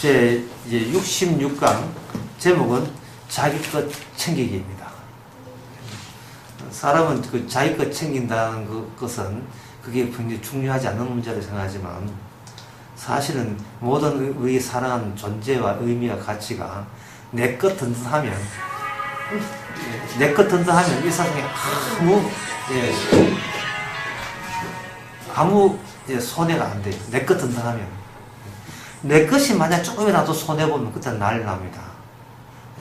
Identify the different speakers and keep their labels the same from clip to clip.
Speaker 1: 제 이제 66강 제목은 자기 것 챙기기입니다. 사람은 그 자기 것 챙긴다는 것은 그게 굉장히 중요하지 않는 문제로 생각하지만 사실은 모든 우리 살아가는 존재와 의미와 가치가 내 것 든든하면 이 세상에 아무 손해가 안 돼요. 내 것 든든하면. 내 것이 만약 조금이라도 손해보면 그때는 난리 납니다.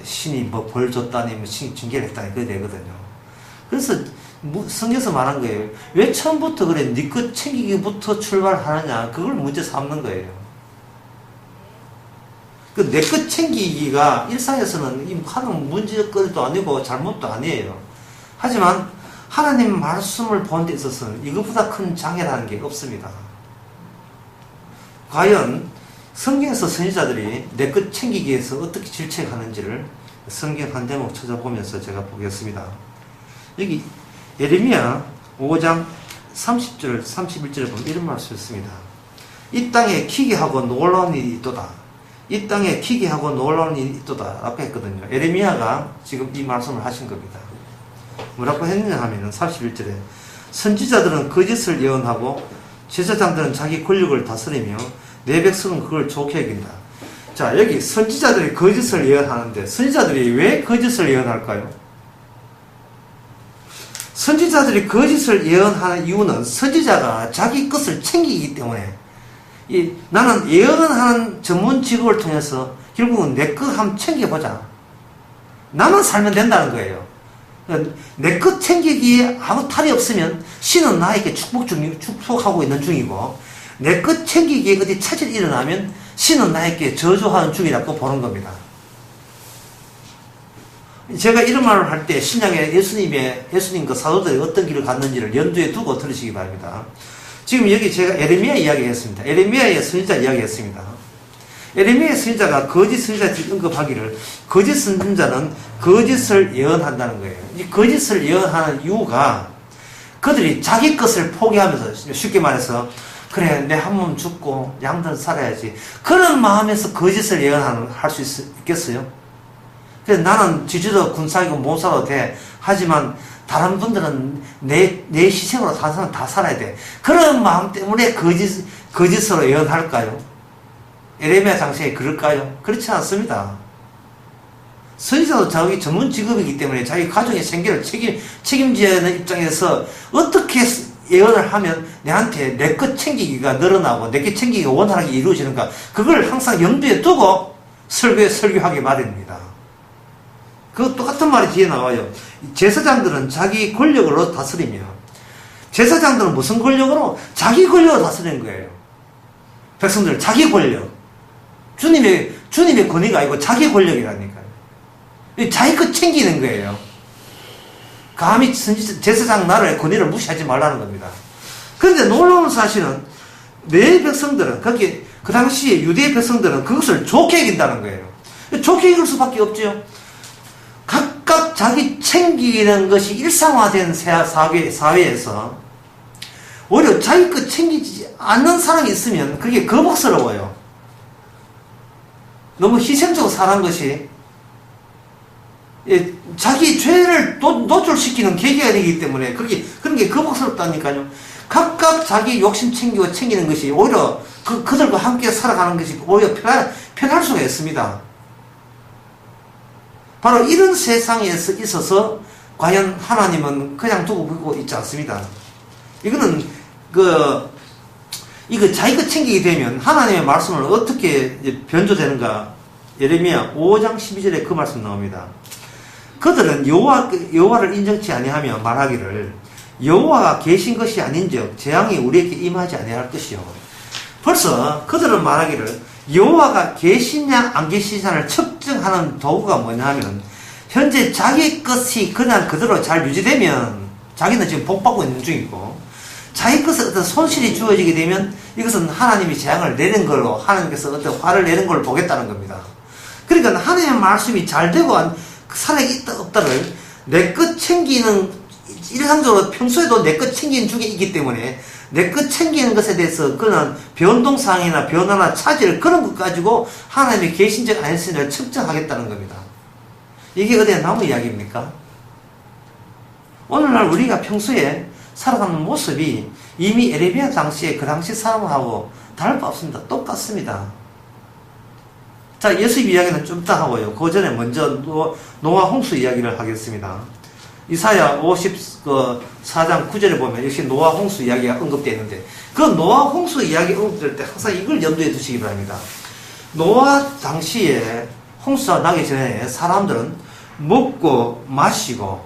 Speaker 1: 신이 뭐 벌 줬다니, 뭐 신이 징계를 했다니, 그게 되거든요. 그래서 성경에서 말한 거예요. 왜 처음부터 그래, 네 것 챙기기부터 출발하느냐, 그걸 문제 삼는 거예요. 그 내 것 챙기기가 일상에서는 하는 문제거리도 아니고 잘못도 아니에요. 하지만 하나님 말씀을 본 데 있어서는 이것보다 큰 장애라는 게 없습니다. 과연 성경에서 선지자들이 내 것 챙기기 위해서 어떻게 질책하는지를 성경 한 대목 찾아보면서 제가 보겠습니다. 여기 예레미야 5장 30절 31절에 보면 이런 말씀이 있습니다. 이 땅에 기괴하고 놀라운 일이 있도다. 이 땅에 기괴하고 놀라운 일이 있도다 라고 했거든요. 예레미야가 지금 이 말씀을 하신 겁니다. 뭐라고 했느냐 하면은 31절에 선지자들은 거짓을 예언하고 제사장들은 자기 권력을 다스리며 내 백성은 그걸 좋게 여긴다. 자, 여기 선지자들이 거짓을 예언하는데 선지자들이 왜 거짓을 예언할까요? 선지자들이 거짓을 예언하는 이유는 선지자가 자기 것을 챙기기 때문에 나는 예언하는 전문 직업을 통해서 결국은 내 것 한번 챙겨보자. 나만 살면 된다는 거예요. 내 것 챙기기에 아무 탈이 없으면 신은 나에게 축복하고 있는 중이고 내 것 챙기기에 어디 차질이 일어나면 신은 나에게 저주하는 중이라고 보는 겁니다. 제가 이런 말을 할 때 신약에 예수님과 사도들이 어떤 길을 갔는지를 염두에 두고 들으시기 바랍니다. 지금 여기 제가 예레미야 이야기했습니다. 예레미야의 선지자 이야기했습니다. 예레미야의 선지자가 거짓 선지자들이 언급하기를 거짓 선지자는 거짓을 예언한다는 거예요. 이 거짓을 예언하는 이유가 그들이 자기 것을 포기하면서 쉽게 말해서 그래 내 한 몸 죽고 양들 살아야지 그런 마음에서 거짓을 예언할 수 있겠어요? 그래서 나는 지지도 군사이고 못 살아도 돼. 하지만 다른 분들은 내 희생으로 다른 사람 다 살아야 돼. 그런 마음 때문에 거짓으로 예언할까요? 예레미야 당시에 그럴까요? 그렇지 않습니다. 선지자도 자기 전문 직업이기 때문에 자기 가정의 생계를 책임져야 하는 입장에서 어떻게 예언을 하면 내한테 내 것 챙기기가 늘어나고 내 것 챙기기가 원활하게 이루어지는가 그걸 항상 염두에 두고 설교하기 마련입니다. 그 똑같은 말이 뒤에 나와요. 제사장들은 자기 권력으로 다스리며 제사장들은 무슨 권력으로? 자기 권력으로 다스리는 거예요. 백성들 자기 권력. 주님의 권위가 아니고 자기 권력이라니까요. 자기 것 챙기는 거예요. 감히 제사장 나라의 권위를 무시하지 말라는 겁니다. 그런데 놀라운 사실은 내 백성들은 그 당시에 유대 백성들은 그것을 좋게 여긴다는 거예요. 좋게 여길 수밖에 없죠. 각각 자기 챙기는 것이 일상화된 사회에서 오히려 자기 것 챙기지 않는 사람이 있으면 그게 거북스러워요. 너무 희생적으로 사는 것이 자기 죄를 노출시키는 계기가 되기 때문에 그런 게 거북스럽다니까요. 각각 자기 욕심 챙기고 챙기는 것이 오히려 그들과 함께 살아가는 것이 오히려 편할 수가 있습니다. 바로 이런 세상에 있어서 과연 하나님은 그냥 두고 보고 있지 않습니다. 이거는 이거 자기가 챙기게 되면 하나님의 말씀을 어떻게 변조되는가? 예레미야 5장 12절에 그 말씀 나옵니다. 그들은 여호와를 인정치 아니하며 말하기를 여호와가 계신 것이 아닌즉 재앙이 우리에게 임하지 아니할 것이요. 벌써 그들은 말하기를 여호와가 계시냐 안 계시냐를 측정하는 도구가 뭐냐면 현재 자기 것이 그냥 그대로 잘 유지되면 자기는 지금 복받고 있는 중이고 자기 것에 어떤 손실이 주어지게 되면 이것은 하나님이 재앙을 내는 걸로 하나님께서 어떤 화를 내는 걸 보겠다는 겁니다. 그러니까 하나님의 말씀이 잘 되고 살아있다 없다를 내 것 챙기는 일상적으로 평소에도 내 것 챙기는 중에 있기 때문에 내 것 챙기는 것에 대해서 그런 변동사항이나 변화나 차질 그런 것 가지고 하나님의 계신적 안신을 측정하겠다는 겁니다. 이게 어디에 나무 이야기입니까? 오늘날 우리가 평소에 살아가는 모습이 이미 에레미야 당시에 그 당시 사람하고 다를 바 없습니다. 똑같습니다. 자, 예수 이야기는 좀 이따 하고요. 그 전에 먼저 노아 홍수 이야기를 하겠습니다. 이사야 54장 9절에 보면 역시 노아 홍수 이야기가 언급되어 있는데 그 노아 홍수 이야기 언급될 때 항상 이걸 염두에 두시기 바랍니다. 노아 당시에 홍수가 나기 전에 사람들은 먹고 마시고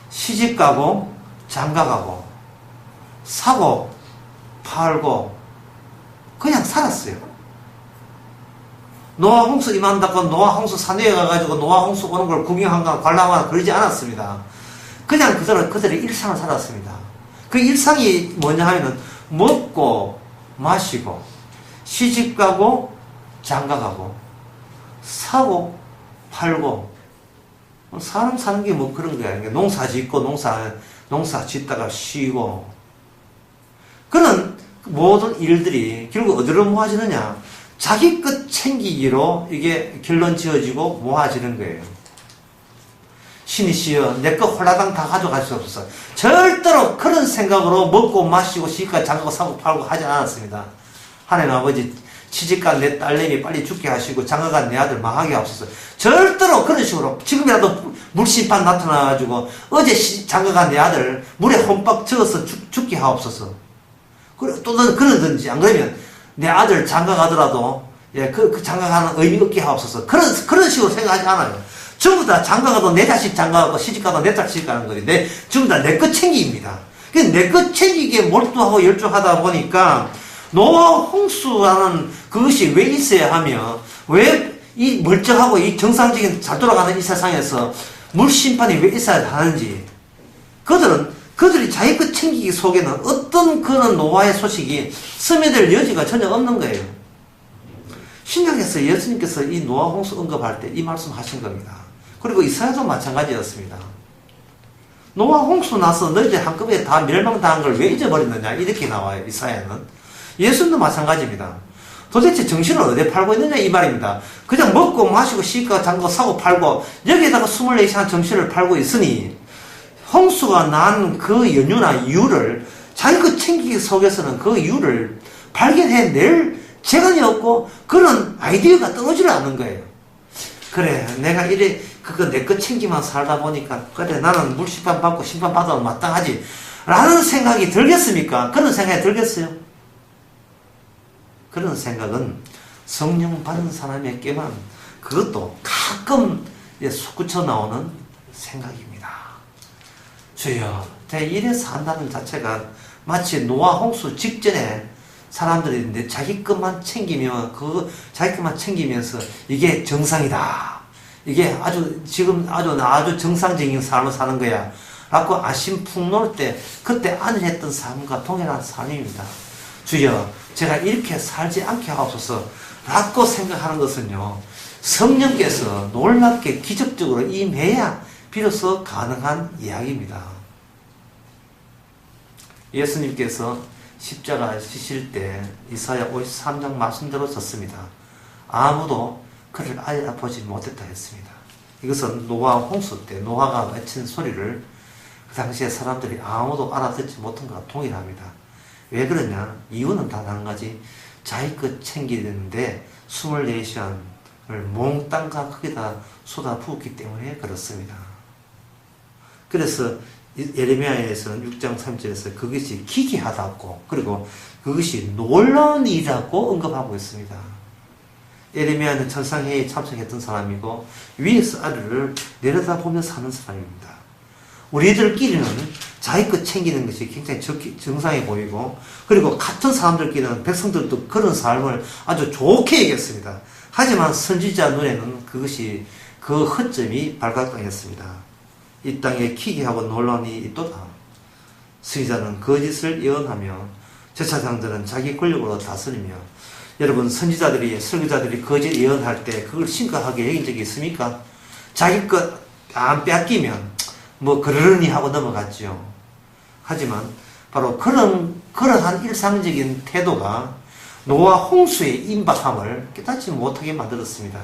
Speaker 1: 시집가고 장가가고 사고 팔고 그냥 살았어요. 노아 홍수 임한다고 노아 홍수 산에 가가지고 노아 홍수 오는 걸 구경하거나 관람하거나 그러지 않았습니다. 그냥 그들의 일상을 살았습니다. 그 일상이 뭐냐 하면은 먹고 마시고 시집가고 장가가고 사고 팔고 사람 사는 게 뭐 그런 거야. 농사 짓고 농사 짓다가 쉬고 그런 모든 일들이 결국 어디로 모아지느냐? 자기 것 챙기기로 이게 결론 지어지고 모아지는 거예요. 신이시여 내 것 홀라당 다 가져갈 수 없어서 절대로 그런 생각으로 먹고 마시고 시집가 장가고 사고 팔고 하지 않았습니다. 하나님 아버지 시집간 내 딸내미 빨리 죽게 하시고 장가간 내 아들 망하게 하옵소서. 절대로 그런 식으로 지금이라도 물심판 나타나가지고 어제 장가간 내 아들 물에 혼밥 적어서 죽게 하옵소서. 또 그러든지 안 그러면 내 아들 장가가더라도 그 장가가는 의미 없게 하옵소서. 그런 식으로 생각하지 않아요. 전부 다 장가가도 내 자식 장가가고 시집가도 내 자식 시집가는 거지. 전부 다 내 것 챙기입니다. 내 것 챙기기에 몰두하고 열중하다 보니까 노아 홍수라는 그것이 왜 있어야 하며 왜 이 멀쩡하고 이 정상적인 잘 돌아가는 이 세상에서 물심판이 왜 있어야 하는지 그들이 자기 것 챙기기 속에는 어떤 그런 노아의 소식이 스며들 여지가 전혀 없는 거예요. 신약에서 예수님께서 이 노아 홍수 언급할 때 이 말씀 하신 겁니다. 그리고 이사야도 마찬가지였습니다. 노아 홍수 나서 너희들 한꺼번에 다 멸망당한 걸 왜 잊어버렸느냐 이렇게 나와요. 이사야는. 예수님도 마찬가지입니다. 도대체 정신을 어디에 팔고 있느냐 이 말입니다. 그냥 먹고 마시고 시집가 장가고 사고 팔고 여기에다가 24시간 정신을 팔고 있으니 홍수가 난 그 연유나 이유를 자기 그 챙기기 속에서는 그 이유를 발견해낼 재간이 없고 그런 아이디어가 떠오르지 않는 거예요. 그래 내가 이래 그거 내 거 챙기만 살다 보니까 그래 나는 물심판 받고 심판 받아도 마땅하지 라는 생각이 들겠습니까? 그런 생각이 들겠어요? 그런 생각은 성령 받은 사람에게만 그것도 가끔 솟구쳐 나오는 생각입니다. 주여 이래서 한다는 자체가 마치 노아 홍수 직전에 사람들이 자기 것만 챙기면 자기 것만 챙기면서 이게 정상이다. 이게 지금 아주 정상적인 삶을 사는 거야. 라고 아심풍노를 때 그때 안일했던 삶과 동일한 삶입니다. 주여 제가 이렇게 살지 않게 하옵소서 라고 생각하는 것은요 성령께서 놀랍게 기적적으로 임해야 비로소 가능한 이야기입니다. 예수님께서 십자가 지실 때 이사야 53장 말씀대로 졌습니다. 아무도 그를 알아보지 못했다 했습니다. 이것은 노아 홍수 때 노아가 외친 소리를 그 당시에 사람들이 아무도 알아듣지 못한 것과 동일합니다. 왜 그러냐? 이유는 단 한 가지. 자기 것 챙기는데 24시간을 몽땅과 크게다 쏟아부었기 때문에 그렇습니다. 그래서 예레미야에서는 6장 3절에서 그것이 기괴하다고 그리고 그것이 놀라운 일이라고 언급하고 있습니다. 예레미야는 천상회의에 참석했던 사람이고 위에서 아래를 내려다보며 사는 사람입니다. 우리들끼리는 자기 것 챙기는 것이 굉장히 정상해 보이고 그리고 같은 사람들끼리는 백성들도 그런 삶을 아주 좋게 얘기했습니다. 하지만 선지자 눈에는 그것이 그 허점이 발각당했습니다. 이 땅에 기괴하고 놀라운 일이 있도다. 선지자는 거짓을 예언하며 제사장들은 자기 권력으로 다스리며 여러분 선지자들이 설교자들이 거짓 예언할 때 그걸 심각하게 여긴 적이 있습니까? 자기 것 안 뺏기면 뭐 그러려니 하고 넘어갔죠. 하지만 바로 그러한 일상적인 태도가 노아 홍수의 임박함을 깨닫지 못하게 만들었습니다.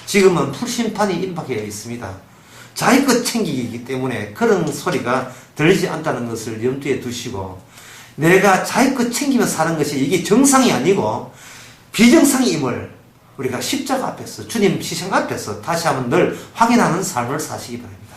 Speaker 1: 지금은 풀심판이 임박해 있습니다. 자기 것 챙기기 때문에 그런 소리가 들리지 않다는 것을 염두에 두시고, 내가 자기 것 챙기며 사는 것이 이게 정상이 아니고 비정상임을 우리가 십자가 앞에서, 주님 희생 앞에서 다시 한번 늘 확인하는 삶을 사시기 바랍니다.